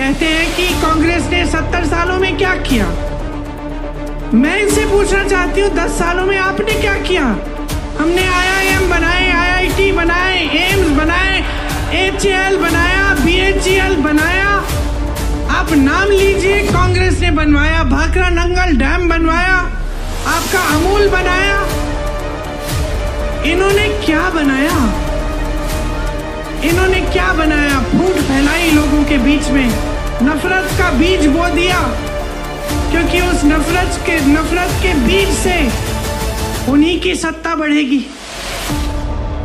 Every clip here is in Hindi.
कहते हैं कि कांग्रेस ने 70 सालों में क्या किया। मैं इनसे पूछना चाहती हूँ 10 सालों में आपने क्या किया? हमने IIM बनाए, IIT बनाए, एम्स बनाए, HAL बनाया, BHEL बनाया। आप नाम लीजिए, कांग्रेस ने बनवाया। भाखड़ा नंगल डैम बनवाया, आपका अमूल बनाया। इन्होंने क्या बनाया? इन्होंने क्या बनाया? फूट फैलाई लोगों के बीच में, नफरत का बीज बो दिया, क्योंकि उस नफरत के बीज से उन्हीं की सत्ता बढ़ेगी।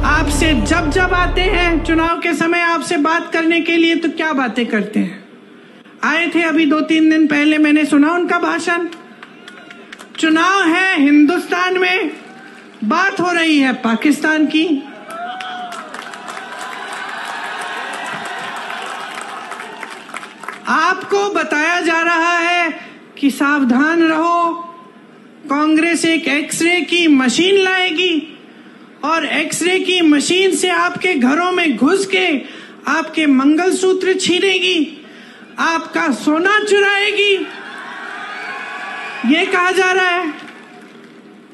आपसे जब आते हैं चुनाव के समय आपसे बात करने के लिए, तो क्या बातें करते हैं? आए थे अभी 2-3 दिन पहले, मैंने सुना उनका भाषण। चुनाव है हिंदुस्तान में, बात हो रही है पाकिस्तान की। आपको बताया जा रहा है कि सावधान रहो, कांग्रेस एक एक्सरे की मशीन लाएगी और एक्सरे की मशीन से आपके घरों में घुस के आपके मंगलसूत्र छीनेगी, आपका सोना चुराएगी। ये कहा जा रहा है।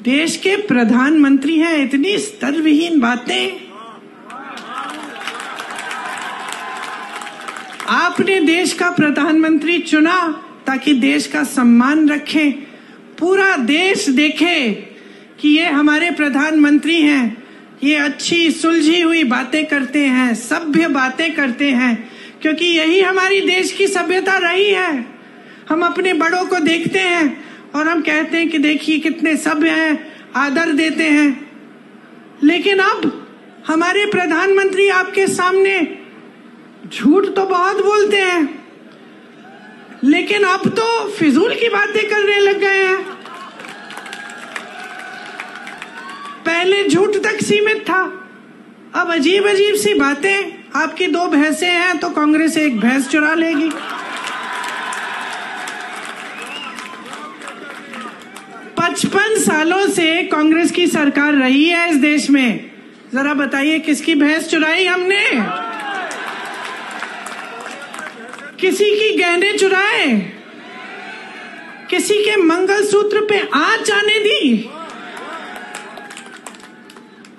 देश के प्रधानमंत्री हैं, इतनी स्तरविहीन बातें। आपने देश का प्रधानमंत्री चुना ताकि देश का सम्मान रखें, पूरा देश देखे कि ये हमारे प्रधानमंत्री हैं, ये अच्छी सुलझी हुई बातें करते हैं, सभ्य बातें करते हैं, क्योंकि यही हमारी देश की सभ्यता रही है। हम अपने बड़ों को देखते हैं और हम कहते हैं कि देखिए कितने सभ्य हैं, आदर देते हैं। लेकिन अब हमारे प्रधानमंत्री आपके सामने झूठ तो बहुत बोलते हैं, लेकिन अब तो फिजूल की बातें करने लग गए हैं। पहले झूठ तक सीमित था, अब अजीब अजीब सी बातें। आपकी 2 भैंसें हैं तो कांग्रेस एक भैंस चुरा लेगी। पचपन सालों से कांग्रेस की सरकार रही है इस देश में। जरा बताइए किसकी भैंस चुराई हमने? किसी की गहने चुराए? किसी के मंगलसूत्र पे आंच आने दी?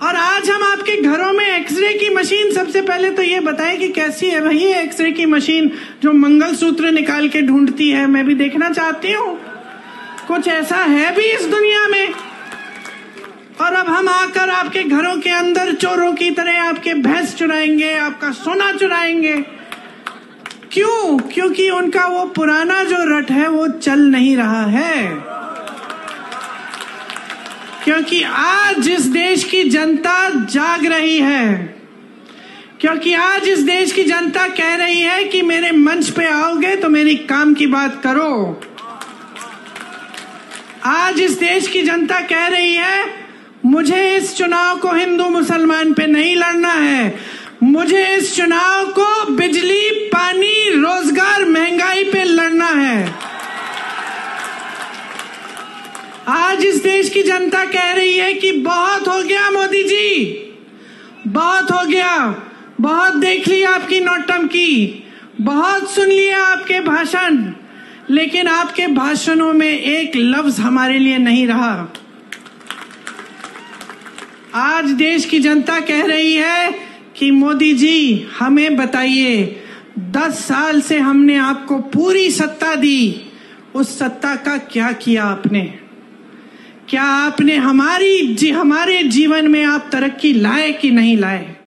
और आज हम आपके घरों में एक्सरे की मशीन, सबसे पहले तो ये बताएं कि कैसी है भाई ये एक्सरे की मशीन जो मंगलसूत्र निकाल के ढूंढती है? मैं भी देखना चाहती हूँ, कुछ ऐसा है भी इस दुनिया में? और अब हम आकर आपके घरों के अंदर चोरों की तरह आपके भैंस चुराएंगे, आपका सोना चुराएंगे। क्यों? क्योंकि उनका वो पुराना जो रट है वो चल नहीं रहा है। क्योंकि आज इस देश की जनता जाग रही है, क्योंकि आज इस देश की जनता कह रही है कि मेरे मंच पे आओगे तो मेरी काम की बात करो। आज इस देश की जनता कह रही है मुझे इस चुनाव को हिंदू मुसलमान पे नहीं लड़ना है, मुझे इस चुनाव को बिजली, पानी, रोजगार, महंगाई पे लड़ना है। आज इस देश की जनता कह रही है कि बहुत हो गया मोदी जी, बहुत हो गया, बहुत देख लिया आपकी नौटंकी, बहुत सुन लिया आपके भाषण, लेकिन आपके भाषणों में एक लफ्ज हमारे लिए नहीं रहा। आज देश की जनता कह रही है कि मोदी जी हमें बताइए, 10 साल से हमने आपको पूरी सत्ता दी, उस सत्ता का क्या किया आपने? क्या आपने हमारे जीवन में आप तरक्की लाए कि नहीं लाए?